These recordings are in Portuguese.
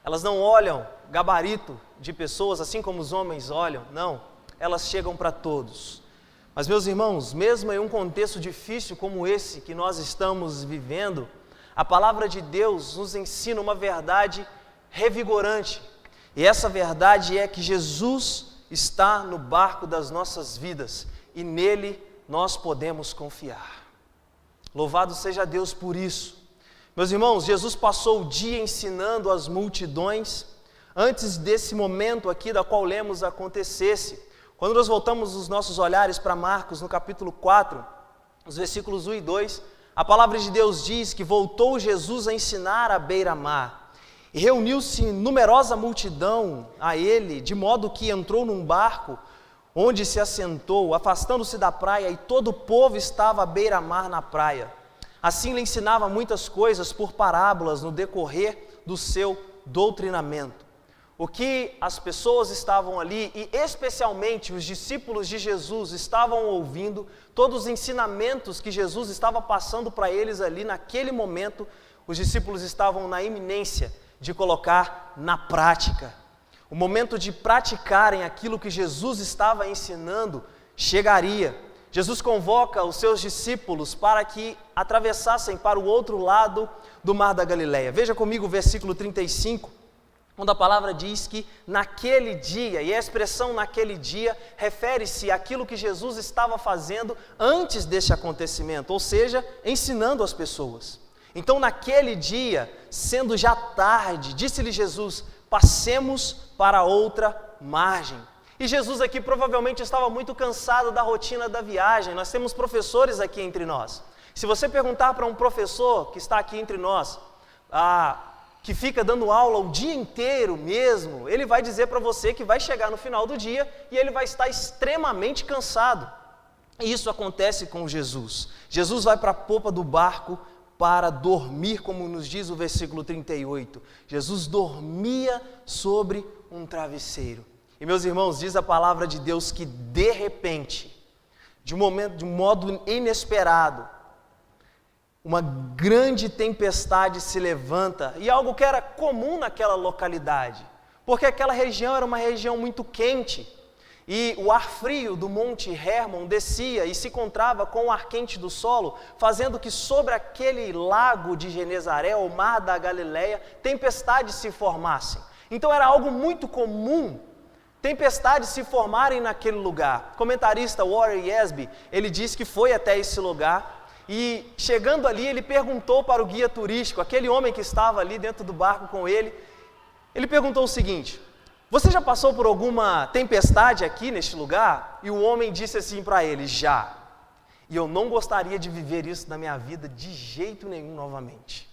Elas não olham gabarito de pessoas assim como os homens olham, não. Elas chegam para todos. Mas, meus irmãos, mesmo em um contexto difícil como esse que nós estamos vivendo, a palavra de Deus nos ensina uma verdade revigorante. E essa verdade é que Jesus está no barco das nossas vidas e nele nós podemos confiar. Louvado seja Deus por isso. Meus irmãos, Jesus passou o dia ensinando as multidões antes desse momento aqui da qual lemos acontecesse. Quando nós voltamos os nossos olhares para Marcos, no capítulo 4, os versículos 1 e 2, a palavra de Deus diz que voltou Jesus a ensinar à beira-mar. E reuniu-se numerosa multidão a ele, de modo que entrou num barco, onde se assentou, afastando-se da praia, e todo o povo estava à beira-mar na praia. Assim lhe ensinava muitas coisas por parábolas no decorrer do seu doutrinamento. O que as pessoas estavam ali, e especialmente os discípulos de Jesus, estavam ouvindo, todos os ensinamentos que Jesus estava passando para eles ali naquele momento, os discípulos estavam na iminência de colocar na prática. O momento de praticarem aquilo que Jesus estava ensinando chegaria. Jesus convoca os seus discípulos para que atravessassem para o outro lado do Mar da Galileia. Veja comigo o versículo 35, quando a palavra diz que naquele dia, e a expressão naquele dia refere-se àquilo que Jesus estava fazendo antes deste acontecimento, ou seja, ensinando as pessoas. Então naquele dia, sendo já tarde, disse-lhe Jesus: passemos para outra margem. E Jesus aqui provavelmente estava muito cansado da rotina da viagem. Nós temos professores aqui entre nós. Se você perguntar para um professor que está aqui entre nós, que fica dando aula o dia inteiro mesmo, ele vai dizer para você que vai chegar no final do dia e ele vai estar extremamente cansado. E isso acontece com Jesus. Jesus vai para a popa do barco para dormir, como nos diz o versículo 38. Jesus dormia sobre um travesseiro. E, meus irmãos, diz a palavra de Deus que de repente, de um modo inesperado, uma grande tempestade se levanta, e algo que era comum naquela localidade, porque aquela região era uma região muito quente, e o ar frio do Monte Hermon descia e se encontrava com o ar quente do solo, fazendo que sobre aquele lago de Genezaré, o Mar da Galileia, tempestades se formassem. Então era algo muito comum tempestades se formarem naquele lugar. O comentarista Warren Wiersbe, ele diz que foi até esse lugar e chegando ali ele perguntou para o guia turístico, aquele homem que estava ali dentro do barco com ele perguntou o seguinte: você já passou por alguma tempestade aqui neste lugar? E o homem disse assim para ele: já. E eu não gostaria de viver isso na minha vida de jeito nenhum novamente.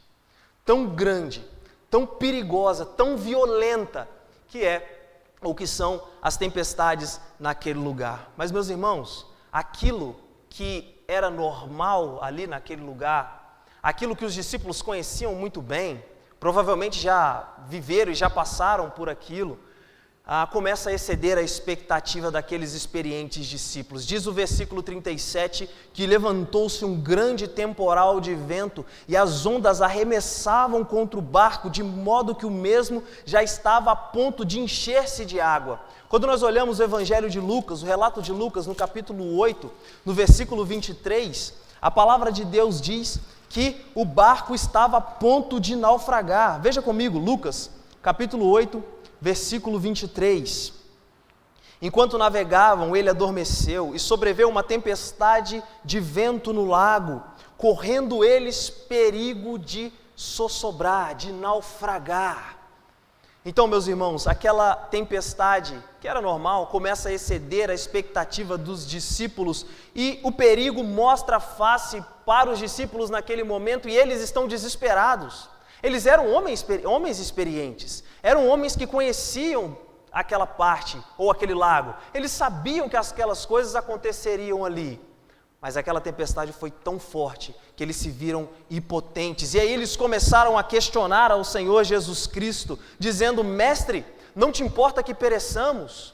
Tão grande, tão perigosa, tão violenta que é ou que são as tempestades naquele lugar. Mas, meus irmãos, aquilo que era normal ali naquele lugar, aquilo que os discípulos conheciam muito bem, provavelmente já viveram e já passaram por aquilo, começa a exceder a expectativa daqueles experientes discípulos. Diz o versículo 37 que levantou-se um grande temporal de vento e as ondas arremessavam contra o barco, de modo que o mesmo já estava a ponto de encher-se de água. Quando nós olhamos o Evangelho de Lucas, o relato de Lucas, no capítulo 8, no versículo 23, a palavra de Deus diz que o barco estava a ponto de naufragar. Veja comigo, Lucas, capítulo 8, versículo 23. Enquanto navegavam, ele adormeceu e sobreveio uma tempestade de vento no lago, correndo eles perigo de sossobrar, de naufragar. Então, meus irmãos, aquela tempestade, que era normal, começa a exceder a expectativa dos discípulos e o perigo mostra a face para os discípulos naquele momento e eles estão desesperados. Eles eram homens experientes, eram homens que conheciam aquela parte ou aquele lago. Eles sabiam que aquelas coisas aconteceriam ali, mas aquela tempestade foi tão forte que eles se viram impotentes. E aí eles começaram a questionar ao Senhor Jesus Cristo, dizendo: mestre, não te importa que pereçamos?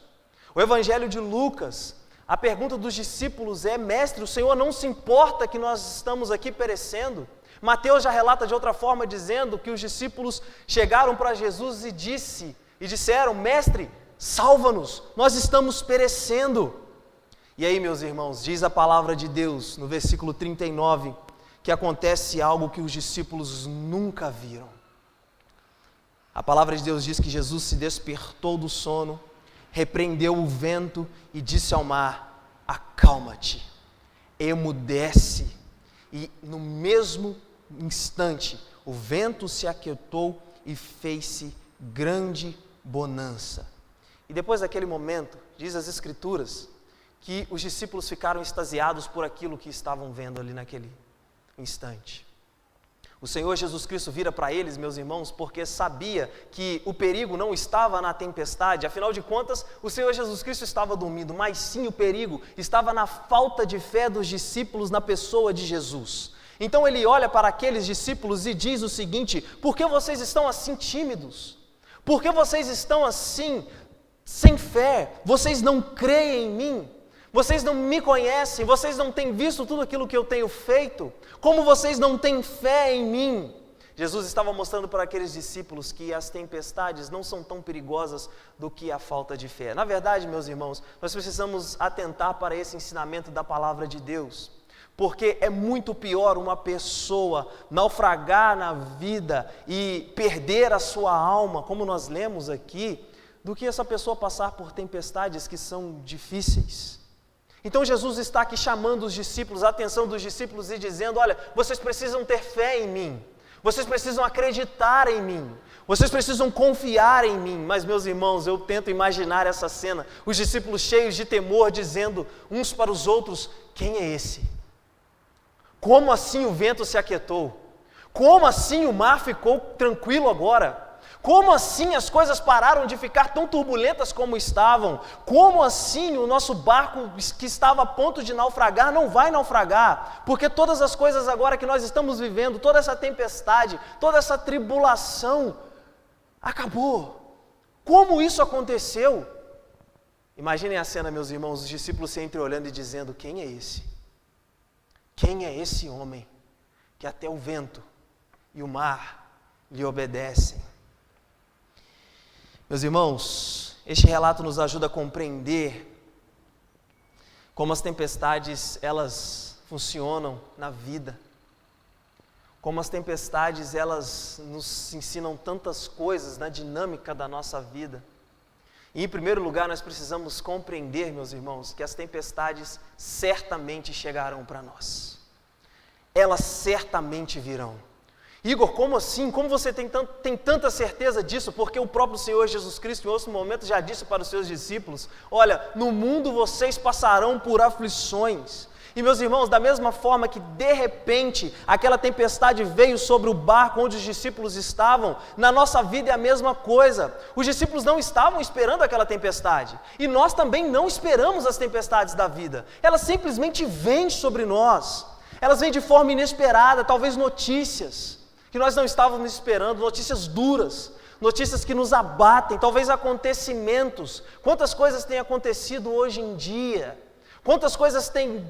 O Evangelho de Lucas, a pergunta dos discípulos é: mestre, o Senhor não se importa que nós estamos aqui perecendo? Mateus já relata de outra forma, dizendo que os discípulos chegaram para Jesus e disseram: Mestre, salva-nos, nós estamos perecendo. E aí, meus irmãos, diz a palavra de Deus, no versículo 39, que acontece algo que os discípulos nunca viram. A palavra de Deus diz que Jesus se despertou do sono, repreendeu o vento e disse ao mar: acalma-te, emudece. E no mesmo instante, o vento se aquietou e fez-se grande bonança. E depois daquele momento, diz as Escrituras, que os discípulos ficaram extasiados por aquilo que estavam vendo ali naquele instante. O Senhor Jesus Cristo vira para eles, meus irmãos, porque sabia que o perigo não estava na tempestade. Afinal de contas, o Senhor Jesus Cristo estava dormindo, mas sim o perigo estava na falta de fé dos discípulos na pessoa de Jesus. Então ele olha para aqueles discípulos e diz o seguinte: por que vocês estão assim tímidos? Por que vocês estão assim sem fé? Vocês não creem em mim? Vocês não me conhecem? Vocês não têm visto tudo aquilo que eu tenho feito? Como vocês não têm fé em mim? Jesus estava mostrando para aqueles discípulos que as tempestades não são tão perigosas do que a falta de fé. Na verdade, meus irmãos, nós precisamos atentar para esse ensinamento da palavra de Deus, porque é muito pior uma pessoa naufragar na vida e perder a sua alma, como nós lemos aqui, do que essa pessoa passar por tempestades que são difíceis. Então Jesus está aqui chamando os discípulos, a atenção dos discípulos e dizendo: olha, vocês precisam ter fé em mim, vocês precisam acreditar em mim, vocês precisam confiar em mim. Mas, meus irmãos, eu tento imaginar essa cena, os discípulos cheios de temor, dizendo uns para os outros: quem é esse? Como assim o vento se aquietou? Como assim o mar ficou tranquilo agora? Como assim as coisas pararam de ficar tão turbulentas como estavam? Como assim o nosso barco que estava a ponto de naufragar não vai naufragar? Porque todas as coisas agora que nós estamos vivendo, toda essa tempestade, toda essa tribulação, acabou. Como isso aconteceu? Imaginem a cena, meus irmãos, os discípulos se entreolhando e dizendo: quem é esse? Quem é esse homem que até o vento e o mar lhe obedecem? Meus irmãos, este relato nos ajuda a compreender como as tempestades, elas funcionam na vida. Como as tempestades, elas nos ensinam tantas coisas na dinâmica da nossa vida. E, em primeiro lugar, nós precisamos compreender, meus irmãos, que as tempestades certamente chegarão para nós. Elas certamente virão. Igor, como assim? Como você tem tanta certeza disso? Porque o próprio Senhor Jesus Cristo, em outro momento, já disse para os seus discípulos: olha, no mundo vocês passarão por aflições. E, meus irmãos, da mesma forma que de repente aquela tempestade veio sobre o barco onde os discípulos estavam, na nossa vida é a mesma coisa. Os discípulos não estavam esperando aquela tempestade. E nós também não esperamos as tempestades da vida. Elas simplesmente vêm sobre nós. Elas vêm de forma inesperada, talvez notícias que nós não estávamos esperando, notícias duras, notícias que nos abatem, talvez acontecimentos. Quantas coisas têm acontecido hoje em dia? Quantas coisas têm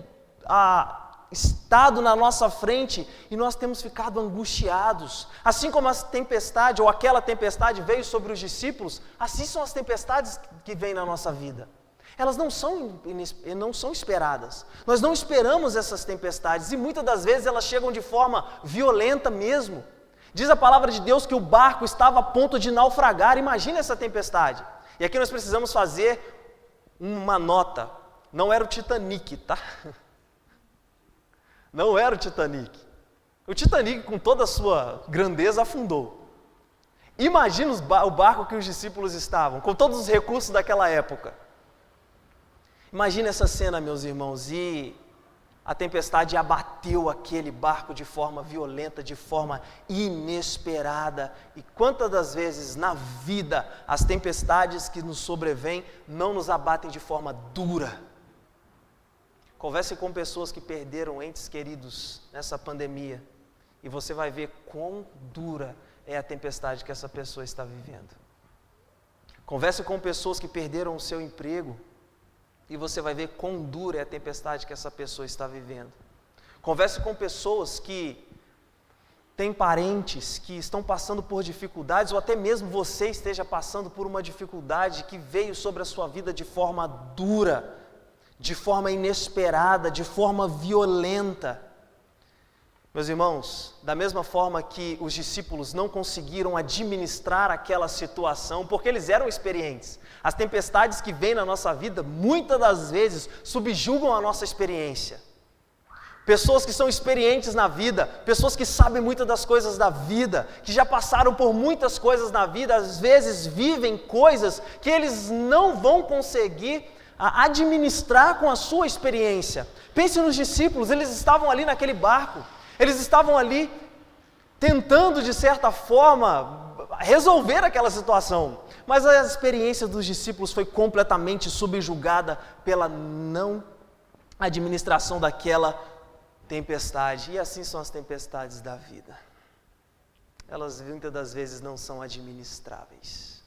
estado na nossa frente e nós temos ficado angustiados? Assim como a tempestade ou aquela tempestade veio sobre os discípulos, assim são as tempestades que vêm na nossa vida. Elas não são esperadas. Nós não esperamos essas tempestades e muitas das vezes elas chegam de forma violenta mesmo. Diz a palavra de Deus que o barco estava a ponto de naufragar. Imagina essa tempestade. E aqui nós precisamos fazer uma nota. Não era o Titanic, tá? Não era o Titanic. O Titanic, com toda a sua grandeza, afundou. Imagina o barco que os discípulos estavam, com todos os recursos daquela época. Imagina essa cena, meus irmãos, e a tempestade abateu aquele barco de forma violenta, de forma inesperada. E quantas das vezes na vida as tempestades que nos sobrevêm não nos abatem de forma dura? Converse com pessoas que perderam entes queridos nessa pandemia e você vai ver quão dura é a tempestade que essa pessoa está vivendo. Converse com pessoas que perderam o seu emprego e você vai ver quão dura é a tempestade que essa pessoa está vivendo. Converse com pessoas que tem parentes que estão passando por dificuldades, ou até mesmo você esteja passando por uma dificuldade que veio sobre a sua vida de forma dura, de forma inesperada, de forma violenta. Meus irmãos, da mesma forma que os discípulos não conseguiram administrar aquela situação, porque eles eram experientes. As tempestades que vêm na nossa vida, muitas das vezes, subjugam a nossa experiência. Pessoas que são experientes na vida, pessoas que sabem muitas das coisas da vida, que já passaram por muitas coisas na vida, às vezes vivem coisas que eles não vão conseguir administrar com a sua experiência. Pense nos discípulos, eles estavam ali naquele barco, eles estavam ali tentando de certa forma resolver aquela situação, mas a experiência dos discípulos foi completamente subjugada pela não administração daquela tempestade. E assim são as tempestades da vida. Elas muitas das vezes não são administráveis.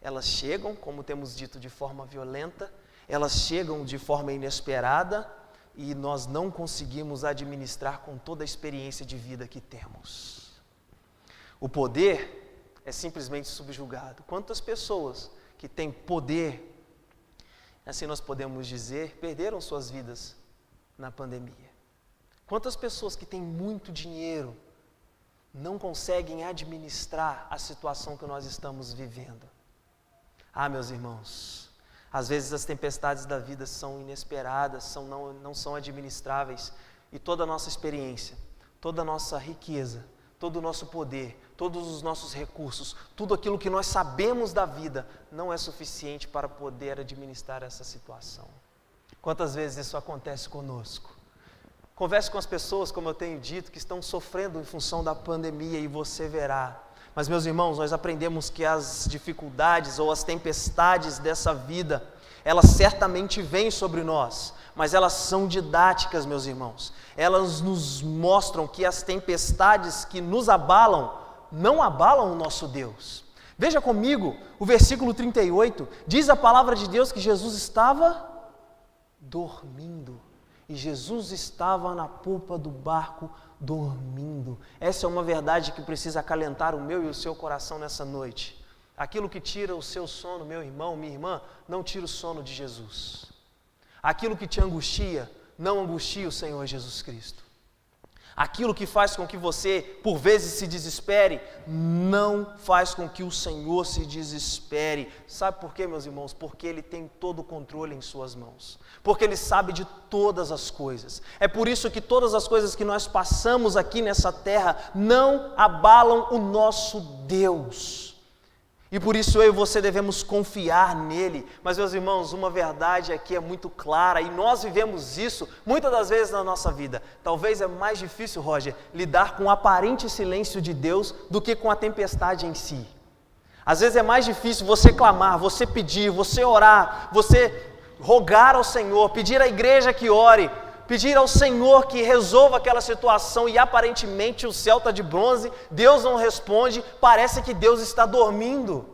Elas chegam, como temos dito, de forma violenta, elas chegam de forma inesperada e nós não conseguimos administrar com toda a experiência de vida que temos. O poder é simplesmente subjugado. Quantas pessoas que têm poder, assim nós podemos dizer, perderam suas vidas na pandemia? Quantas pessoas que têm muito dinheiro não conseguem administrar a situação que nós estamos vivendo? Ah, meus irmãos, às vezes as tempestades da vida são inesperadas, não são administráveis, e toda a nossa experiência, toda a nossa riqueza, todo o nosso poder, todos os nossos recursos, tudo aquilo que nós sabemos da vida, não é suficiente para poder administrar essa situação. Quantas vezes isso acontece conosco? Converse com as pessoas, como eu tenho dito, que estão sofrendo em função da pandemia e você verá. Mas, meus irmãos, nós aprendemos que as dificuldades ou as tempestades dessa vida, elas certamente vêm sobre nós, mas elas são didáticas, meus irmãos. Elas nos mostram que as tempestades que nos abalam, não abalam o nosso Deus. Veja comigo, o versículo 38, diz a palavra de Deus que Jesus estava dormindo. E Jesus estava na polpa do barco dormindo. Essa é uma verdade que precisa acalentar o meu e o seu coração nessa noite. Aquilo que tira o seu sono, meu irmão, minha irmã, não tira o sono de Jesus. Aquilo que te angustia, não angustia o Senhor Jesus Cristo. Aquilo que faz com que você, por vezes, se desespere, não faz com que o Senhor se desespere. Sabe por quê, meus irmãos? Porque Ele tem todo o controle em suas mãos. Porque Ele sabe de todas as coisas. É por isso que todas as coisas que nós passamos aqui nessa terra não abalam o nosso Deus. E por isso eu e você devemos confiar nele. Mas, meus irmãos, uma verdade aqui é muito clara, e nós vivemos isso muitas das vezes na nossa vida. Talvez é mais difícil, Roger, lidar com o aparente silêncio de Deus do que com a tempestade em si. Às vezes é mais difícil você clamar, você pedir, você orar, você rogar ao Senhor, pedir à igreja que ore, pedir ao Senhor que resolva aquela situação, e aparentemente o céu está de bronze, Deus não responde, parece que Deus está dormindo.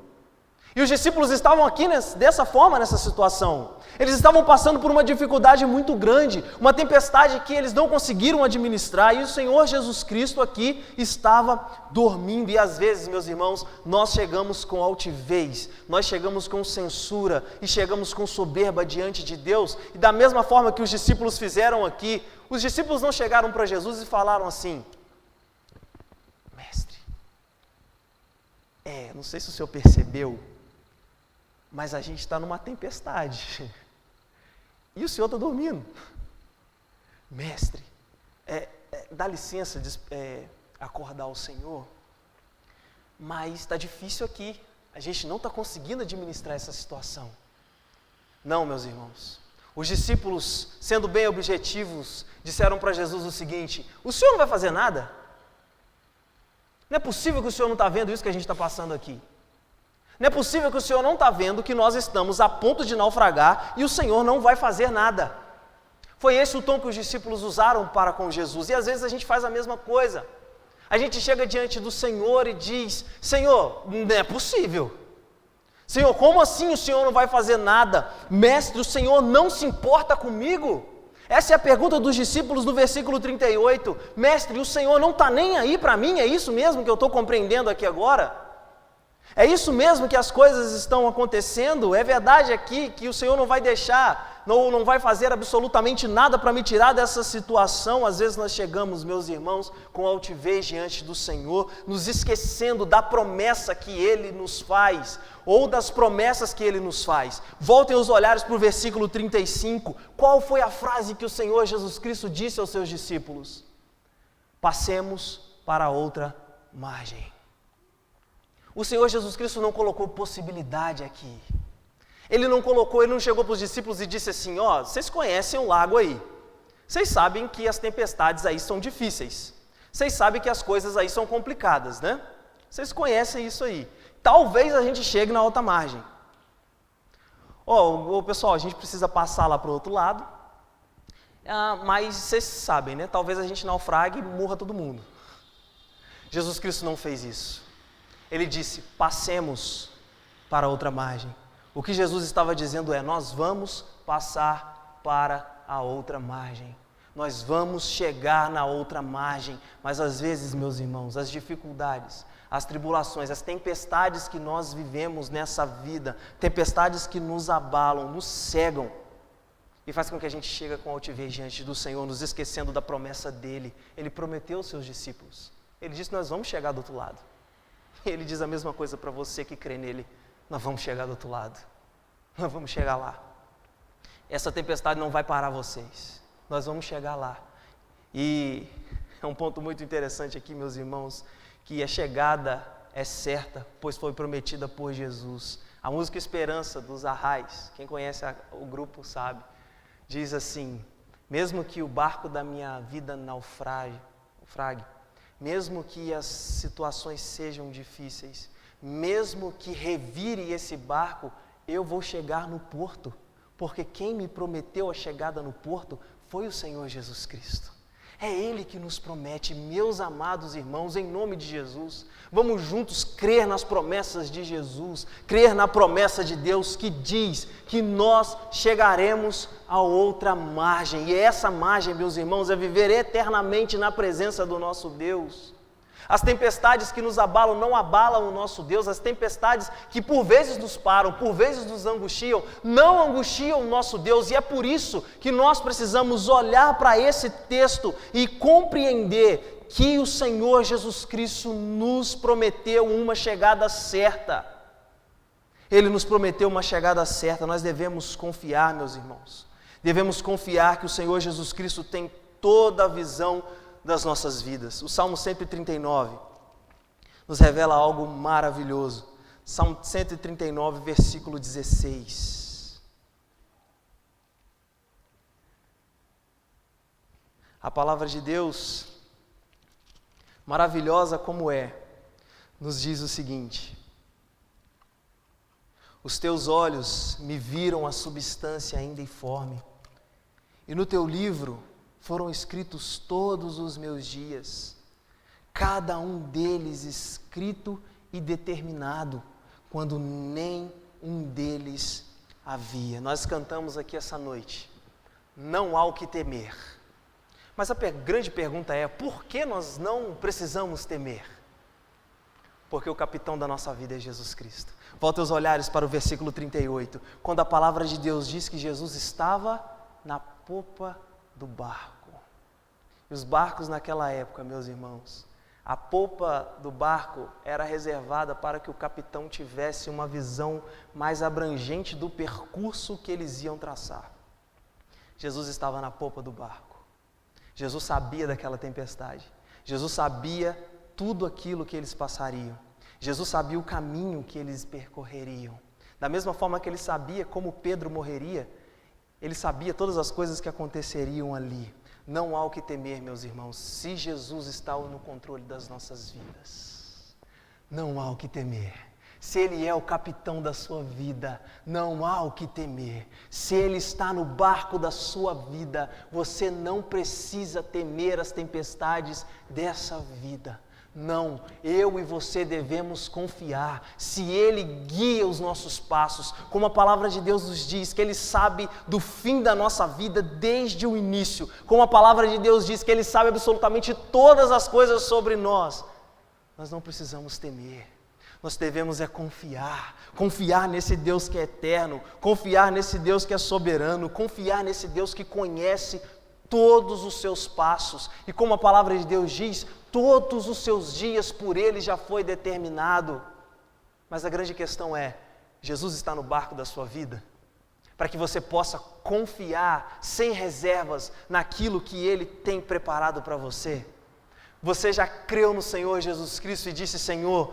E os discípulos estavam aqui dessa forma, nessa situação. Eles estavam passando por uma dificuldade muito grande, uma tempestade que eles não conseguiram administrar, e o Senhor Jesus Cristo aqui estava dormindo. E às vezes, meus irmãos, nós chegamos com altivez, nós chegamos com censura e chegamos com soberba diante de Deus, e da mesma forma que os discípulos fizeram aqui, os discípulos não chegaram para Jesus e falaram assim: mestre, não sei se o senhor percebeu, mas a gente está numa tempestade, e o senhor está dormindo. Mestre, dá licença de acordar o Senhor, mas está difícil aqui, a gente não está conseguindo administrar essa situação. Não, meus irmãos, os discípulos, sendo bem objetivos, disseram para Jesus o seguinte: o senhor não vai fazer nada? Não é possível que o senhor não está vendo isso que a gente está passando aqui. Não é possível que o Senhor não está vendo que nós estamos a ponto de naufragar e o Senhor não vai fazer nada. Foi esse o tom que os discípulos usaram para com Jesus. E às vezes a gente faz a mesma coisa. A gente chega diante do Senhor e diz: Senhor, não é possível. Senhor, como assim o Senhor não vai fazer nada? Mestre, o Senhor não se importa comigo? Essa é a pergunta dos discípulos no versículo 38. Mestre, o Senhor não está nem aí para mim? É isso mesmo que eu estou compreendendo aqui agora? É isso mesmo que as coisas estão acontecendo? É verdade aqui que o Senhor não vai deixar, não vai fazer absolutamente nada para me tirar dessa situação? Às vezes nós chegamos, meus irmãos, com altivez diante do Senhor, nos esquecendo da promessa que Ele nos faz, ou das promessas que Ele nos faz. Voltem os olhares para o versículo 35. Qual foi a frase que o Senhor Jesus Cristo disse aos seus discípulos? Passemos para outra margem. O Senhor Jesus Cristo não colocou possibilidade aqui. Ele não chegou para os discípulos e disse assim, vocês conhecem um lago aí. Vocês sabem que as tempestades aí são difíceis. Vocês sabem que as coisas aí são complicadas, né? Vocês conhecem isso aí. Talvez a gente chegue na outra margem. Pessoal, a gente precisa passar lá para o outro lado. Mas vocês sabem, né? Talvez a gente naufrague e morra todo mundo. Jesus Cristo não fez isso. Ele disse, passemos para outra margem. O que Jesus estava dizendo é, nós vamos passar para a outra margem. Nós vamos chegar na outra margem. Mas às vezes, meus irmãos, as dificuldades, as tribulações, as tempestades que nós vivemos nessa vida, tempestades que nos abalam, nos cegam, e faz com que a gente chegue com altivez diante do Senhor, nos esquecendo da promessa dEle. Ele prometeu aos seus discípulos. Ele disse, nós vamos chegar do outro lado. Ele diz a mesma coisa para você que crê nele. Nós vamos chegar do outro lado. Nós vamos chegar lá. Essa tempestade não vai parar vocês. Nós vamos chegar lá. E é um ponto muito interessante aqui, meus irmãos, que a chegada é certa, pois foi prometida por Jesus. A música Esperança, dos Arrais, quem conhece o grupo sabe, diz assim, mesmo que o barco da minha vida naufrague, mesmo que as situações sejam difíceis, mesmo que revire esse barco, eu vou chegar no porto, porque quem me prometeu a chegada no porto foi o Senhor Jesus Cristo. É Ele que nos promete, meus amados irmãos, em nome de Jesus. Vamos juntos crer nas promessas de Jesus, crer na promessa de Deus que diz que nós chegaremos a outra margem. E essa margem, meus irmãos, é viver eternamente na presença do nosso Deus. As tempestades que nos abalam não abalam o nosso Deus, as tempestades que por vezes nos param, por vezes nos angustiam, não angustiam o nosso Deus, e é por isso que nós precisamos olhar para esse texto e compreender que o Senhor Jesus Cristo nos prometeu uma chegada certa. Ele nos prometeu uma chegada certa, nós devemos confiar, meus irmãos, devemos confiar que o Senhor Jesus Cristo tem toda a visão das nossas vidas. O Salmo 139 nos revela algo maravilhoso. Salmo 139, versículo 16. A palavra de Deus, maravilhosa como é, nos diz o seguinte: os teus olhos me viram a substância ainda informe, e no teu livro foram escritos todos os meus dias, cada um deles escrito e determinado, quando nem um deles havia. Nós cantamos aqui essa noite, não há o que temer. Mas a grande pergunta é, por que nós não precisamos temer? Porque o capitão da nossa vida é Jesus Cristo. Volta os olhares para o versículo 38, quando a palavra de Deus diz que Jesus estava na popa do barco. E os barcos naquela época, meus irmãos, a popa do barco era reservada para que o capitão tivesse uma visão mais abrangente do percurso que eles iam traçar. Jesus estava na popa do barco. Jesus sabia daquela tempestade. Jesus sabia tudo aquilo que eles passariam. Jesus sabia o caminho que eles percorreriam. Da mesma forma que ele sabia como Pedro morreria, ele sabia todas as coisas que aconteceriam ali. Não há o que temer, meus irmãos, se Jesus está no controle das nossas vidas. Não há o que temer. Se Ele é o capitão da sua vida, não há o que temer. Se Ele está no barco da sua vida, você não precisa temer as tempestades dessa vida. Não, eu e você devemos confiar. Se Ele guia os nossos passos, como a palavra de Deus nos diz, que Ele sabe do fim da nossa vida desde o início, como a palavra de Deus diz que Ele sabe absolutamente todas as coisas sobre nós, nós não precisamos temer. Nós devemos confiar nesse Deus que é eterno, confiar nesse Deus que é soberano, confiar nesse Deus que conhece todos os seus passos, e como a palavra de Deus diz, todos os seus dias por Ele já foi determinado. Mas a grande questão é, Jesus está no barco da sua vida, para que você possa confiar sem reservas naquilo que Ele tem preparado para você. Você já creu no Senhor Jesus Cristo e disse: Senhor,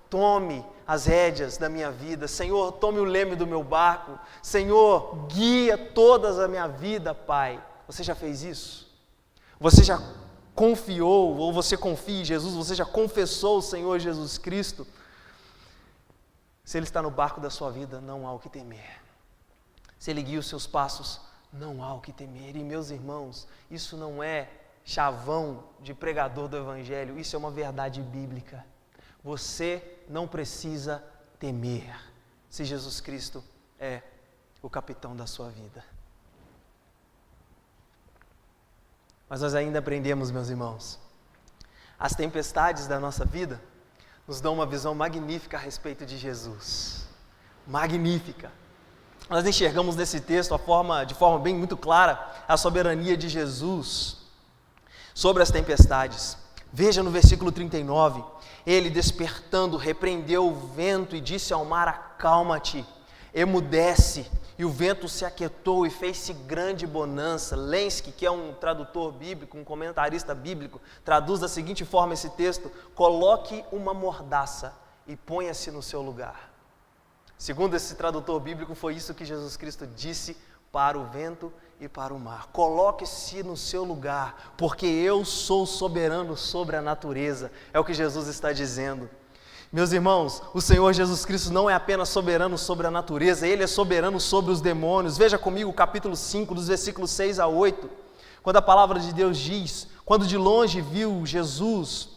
tome as rédeas da minha vida, Senhor, tome o leme do meu barco, Senhor, guia toda a minha vida, Pai. Você já fez isso? Você já confiou, ou você confia em Jesus? Você já confessou o Senhor Jesus Cristo? Se Ele está no barco da sua vida, não há o que temer. Se Ele guia os seus passos, não há o que temer. E meus irmãos, isso não é chavão de pregador do Evangelho, isso é uma verdade bíblica. Você não precisa temer, se Jesus Cristo é o capitão da sua vida. Mas nós ainda aprendemos, meus irmãos, as tempestades da nossa vida nos dão uma visão magnífica a respeito de Jesus. Magnífica. Nós enxergamos nesse texto de forma bem muito clara a soberania de Jesus sobre as tempestades. Veja no versículo 39, Ele despertando repreendeu o vento e disse ao mar: acalma-te, emudece. E o vento se aquietou e fez-se grande bonança. Lenski, que é um tradutor bíblico, um comentarista bíblico, traduz da seguinte forma esse texto: coloque uma mordaça e ponha-se no seu lugar. Segundo esse tradutor bíblico, foi isso que Jesus Cristo disse para o vento e para o mar: coloque-se no seu lugar, porque eu sou soberano sobre a natureza. É o que Jesus está dizendo. Meus irmãos, o Senhor Jesus Cristo não é apenas soberano sobre a natureza, Ele é soberano sobre os demônios. Veja comigo o capítulo 5, dos versículos 6 a 8, quando a palavra de Deus diz: quando de longe viu Jesus,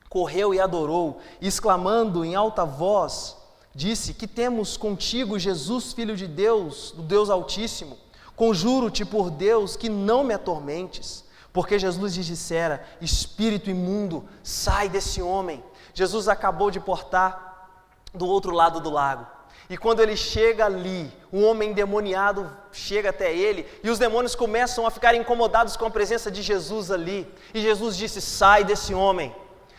correu e adorou, e exclamando em alta voz, disse: que temos contigo, Jesus, Filho de Deus, do Deus Altíssimo? Conjuro-te por Deus que não me atormentes. Porque Jesus lhes dissera: espírito imundo, sai desse homem. Jesus acabou de portar do outro lado do lago. E quando ele chega ali, um homem endemoniado chega até ele, e os demônios começam a ficar incomodados com a presença de Jesus ali. E Jesus disse: sai desse homem,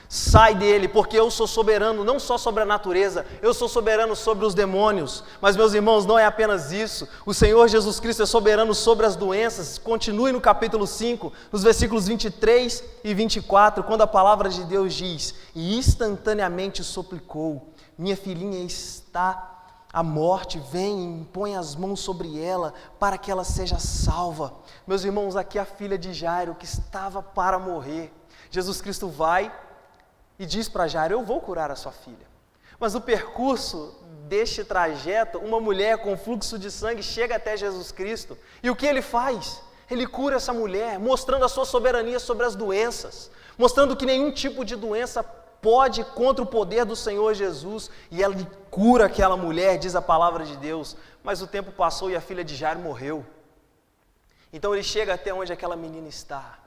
sai dele, porque eu sou soberano não só sobre a natureza, eu sou soberano sobre os demônios. Mas, meus irmãos, não é apenas isso. O Senhor Jesus Cristo é soberano sobre as doenças. Continue no capítulo 5, nos versículos 23 e 24, quando a palavra de Deus diz: e instantaneamente suplicou: minha filhinha está à morte, vem e põe as mãos sobre ela, para que ela seja salva. Meus irmãos, aqui a filha de Jairo, que estava para morrer. Jesus Cristo vai e diz para Jairo: eu vou curar a sua filha. Mas no percurso deste trajeto, uma mulher com fluxo de sangue chega até Jesus Cristo. E o que ele faz? Ele cura essa mulher, mostrando a sua soberania sobre as doenças, mostrando que nenhum tipo de doença pode ir contra o poder do Senhor Jesus. E ela cura aquela mulher, diz a palavra de Deus. Mas o tempo passou e a filha de Jairo morreu. Então ele chega até onde aquela menina está,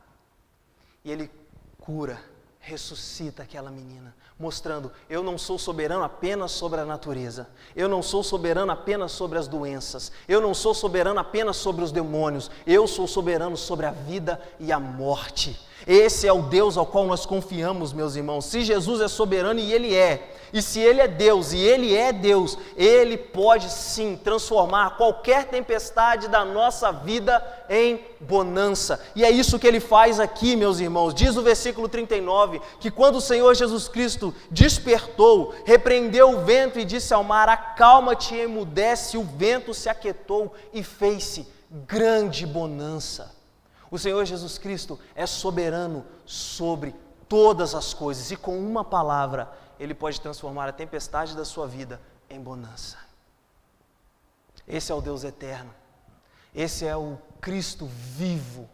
e ele cura, ressuscita aquela menina, mostrando: eu não sou soberano apenas sobre a natureza, eu não sou soberano apenas sobre as doenças, eu não sou soberano apenas sobre os demônios, eu sou soberano sobre a vida e a morte. Esse é o Deus ao qual nós confiamos, meus irmãos. Se Jesus é soberano, e Ele é, e se Ele é Deus, e Ele é Deus, Ele pode sim transformar qualquer tempestade da nossa vida em bonança. E é isso que Ele faz aqui, meus irmãos. Diz o versículo 39, que quando o Senhor Jesus Cristo despertou, repreendeu o vento e disse ao mar: acalma-te e emudece, o vento se aquietou e fez-se grande bonança. O Senhor Jesus Cristo é soberano sobre todas as coisas, e com uma palavra Ele pode transformar a tempestade da sua vida em bonança. Esse é o Deus eterno, esse é o Cristo vivo,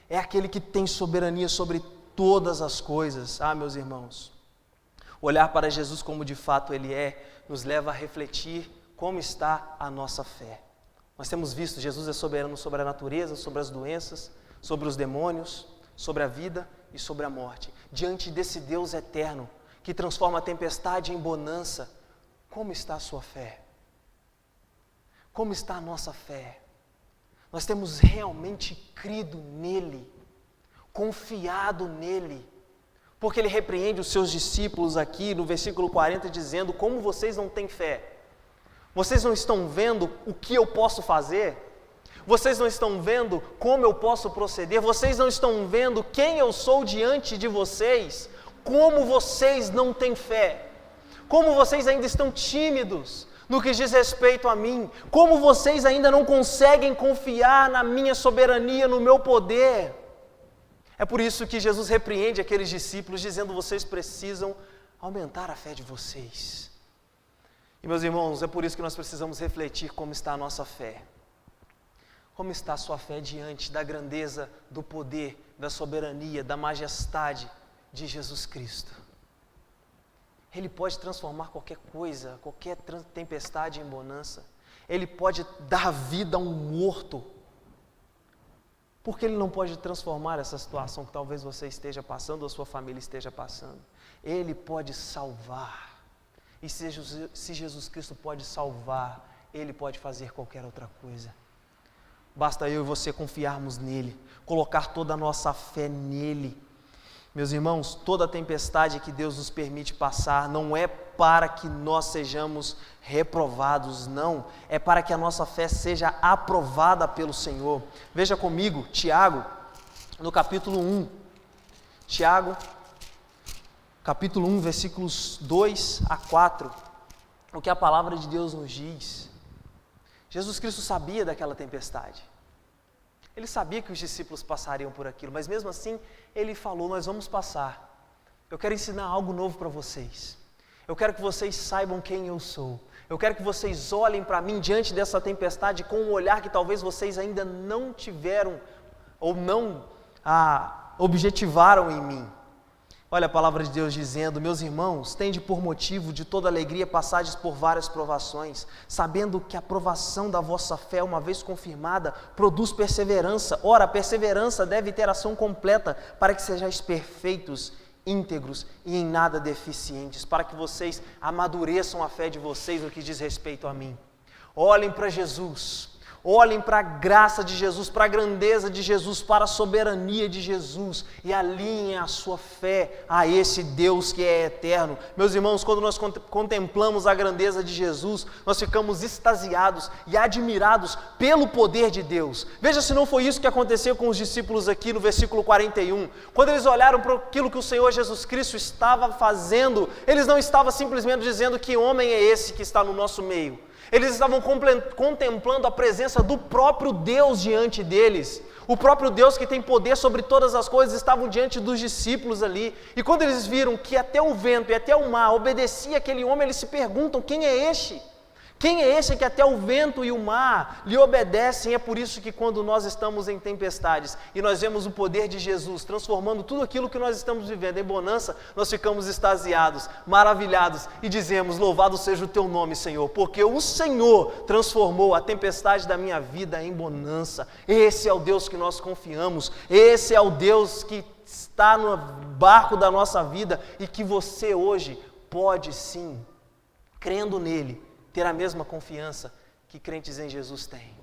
é aquele que tem soberania sobre todas as coisas. Ah, meus irmãos, Olhar para Jesus como de fato Ele é, nos leva a refletir como está a nossa fé. Nós temos visto, Jesus é soberano sobre a natureza, sobre as doenças, sobre os demônios, sobre a vida e sobre a morte. Diante desse Deus eterno, que transforma a tempestade em bonança, como está a sua fé? Como está a nossa fé? Nós temos realmente crido nele, confiado nele, porque ele repreende os seus discípulos aqui no versículo 40, dizendo: como vocês não têm fé? Vocês não estão vendo o que eu posso fazer? Vocês não estão vendo como eu posso proceder? Vocês não estão vendo quem eu sou diante de vocês? Como vocês não têm fé? Como vocês ainda estão tímidos no que diz respeito a mim? Como vocês ainda não conseguem confiar na minha soberania, no meu poder? É por isso que Jesus repreende aqueles discípulos, dizendo: vocês precisam aumentar a fé de vocês. E meus irmãos, é por isso que nós precisamos refletir como está a nossa fé. Como está a sua fé diante da grandeza, do poder, da soberania, da majestade de Jesus Cristo? Ele pode transformar qualquer coisa, qualquer tempestade em bonança. Ele pode dar vida a um morto. Por que Ele não pode transformar essa situação que talvez você esteja passando ou a sua família esteja passando? Ele pode salvar. E se Jesus Cristo pode salvar, Ele pode fazer qualquer outra coisa. Basta eu e você confiarmos nele, colocar toda a nossa fé nele. Meus irmãos, toda a tempestade que Deus nos permite passar não é para que nós sejamos reprovados, não. É para que a nossa fé seja aprovada pelo Senhor. Veja comigo, Tiago, no capítulo 1. Tiago, capítulo 1, versículos 2 a 4. O que a palavra de Deus nos diz. Jesus Cristo sabia daquela tempestade. Ele sabia que os discípulos passariam por aquilo, mas mesmo assim, Ele falou: nós vamos passar. Eu quero ensinar algo novo para vocês. Eu quero que vocês saibam quem eu sou. Eu quero que vocês olhem para mim diante dessa tempestade com um olhar que talvez vocês ainda não tiveram ou não objetivaram em mim. Olha a palavra de Deus dizendo: meus irmãos, tende por motivo de toda alegria passardes por várias provações, sabendo que a provação da vossa fé, uma vez confirmada, produz perseverança. Ora, a perseverança deve ter ação completa, para que sejais perfeitos, íntegros e em nada deficientes, para que vocês amadureçam a fé de vocês no que diz respeito a mim. Olhem para Jesus. Olhem para a graça de Jesus, para a grandeza de Jesus, para a soberania de Jesus e alinhem a sua fé a esse Deus que é eterno. Meus irmãos, quando nós contemplamos a grandeza de Jesus, nós ficamos extasiados e admirados pelo poder de Deus. Veja se não foi isso que aconteceu com os discípulos aqui no versículo 41. Quando eles olharam para aquilo que o Senhor Jesus Cristo estava fazendo, eles não estavam simplesmente dizendo: que homem é esse que está no nosso meio? Eles estavam contemplando a presença do próprio Deus diante deles. O próprio Deus que tem poder sobre todas as coisas estavam diante dos discípulos ali. E quando eles viram que até o vento e até o mar obedecia aquele homem, eles se perguntam: quem é este? Quem é esse que até o vento e o mar lhe obedecem? É por isso que quando nós estamos em tempestades e nós vemos o poder de Jesus transformando tudo aquilo que nós estamos vivendo em bonança, nós ficamos extasiados, maravilhados e dizemos: louvado seja o teu nome, Senhor, porque o Senhor transformou a tempestade da minha vida em bonança. Esse é o Deus que nós confiamos, esse é o Deus que está no barco da nossa vida e que você hoje pode sim, crendo nele, ter a mesma confiança que crentes em Jesus têm.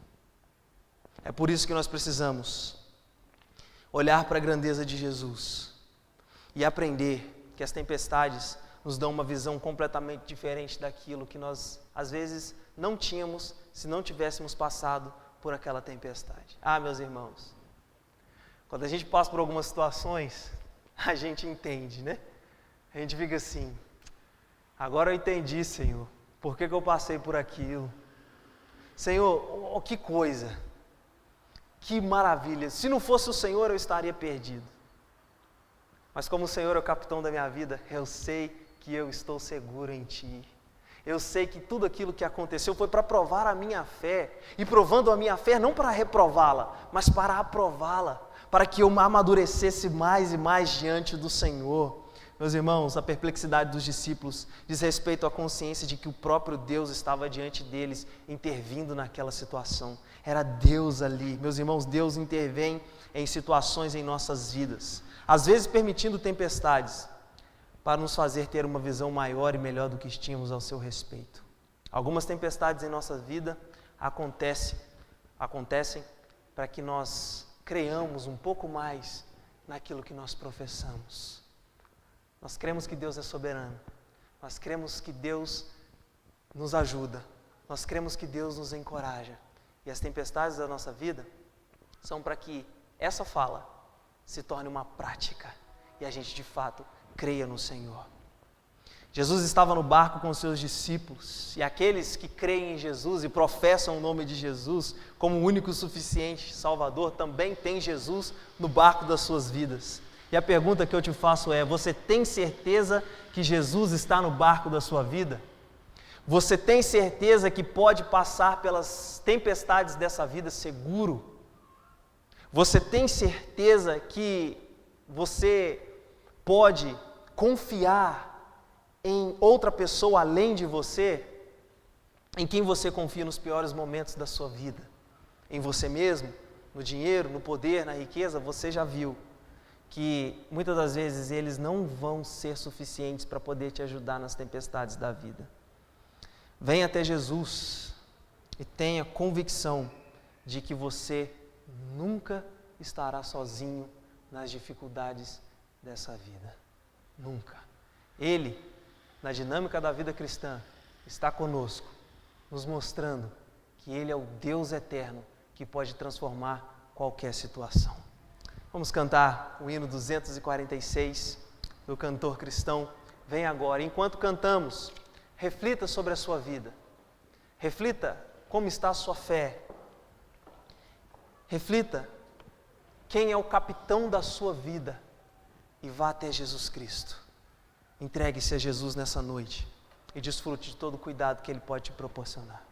É por isso que nós precisamos olhar para a grandeza de Jesus e aprender que as tempestades nos dão uma visão completamente diferente daquilo que nós, às vezes, não tínhamos se não tivéssemos passado por aquela tempestade. Meus irmãos, quando a gente passa por algumas situações, a gente entende, né? A gente fica assim: agora eu entendi, Senhor. Por que eu passei por aquilo? Senhor, que coisa, que maravilha. Se não fosse o Senhor, eu estaria perdido. Mas como o Senhor é o capitão da minha vida, eu sei que eu estou seguro em Ti. Eu sei que tudo aquilo que aconteceu foi para provar a minha fé. E provando a minha fé, não para reprová-la, mas para aprová-la. Para que eu amadurecesse mais e mais diante do Senhor. Meus irmãos, a perplexidade dos discípulos diz respeito à consciência de que o próprio Deus estava diante deles, intervindo naquela situação. Era Deus ali. Meus irmãos, Deus intervém em situações em nossas vidas, às vezes permitindo tempestades, para nos fazer ter uma visão maior e melhor do que tínhamos ao seu respeito. Algumas tempestades em nossa vida acontecem para que nós creiamos um pouco mais naquilo que nós professamos. Nós cremos que Deus é soberano, nós cremos que Deus nos ajuda, nós cremos que Deus nos encoraja. E as tempestades da nossa vida são para que essa fala se torne uma prática e a gente de fato creia no Senhor. Jesus estava no barco com os seus discípulos, e aqueles que creem em Jesus e professam o nome de Jesus como o único suficiente Salvador, também têm Jesus no barco das suas vidas. E a pergunta que eu te faço é: você tem certeza que Jesus está no barco da sua vida? Você tem certeza que pode passar pelas tempestades dessa vida seguro? Você tem certeza que você pode confiar em outra pessoa além de você? Em quem você confia nos piores momentos da sua vida? Em você mesmo? No dinheiro, no poder, na riqueza? Você já viu que muitas das vezes eles não vão ser suficientes para poder te ajudar nas tempestades da vida. Venha até Jesus e tenha convicção de que você nunca estará sozinho nas dificuldades dessa vida. Nunca. Ele, na dinâmica da vida cristã, está conosco, nos mostrando que Ele é o Deus eterno que pode transformar qualquer situação. Vamos cantar o hino 246 do cantor cristão. Vem agora. Enquanto cantamos, reflita sobre a sua vida. Reflita como está a sua fé. Reflita quem é o capitão da sua vida e vá até Jesus Cristo. Entregue-se a Jesus nessa noite e desfrute de todo o cuidado que Ele pode te proporcionar.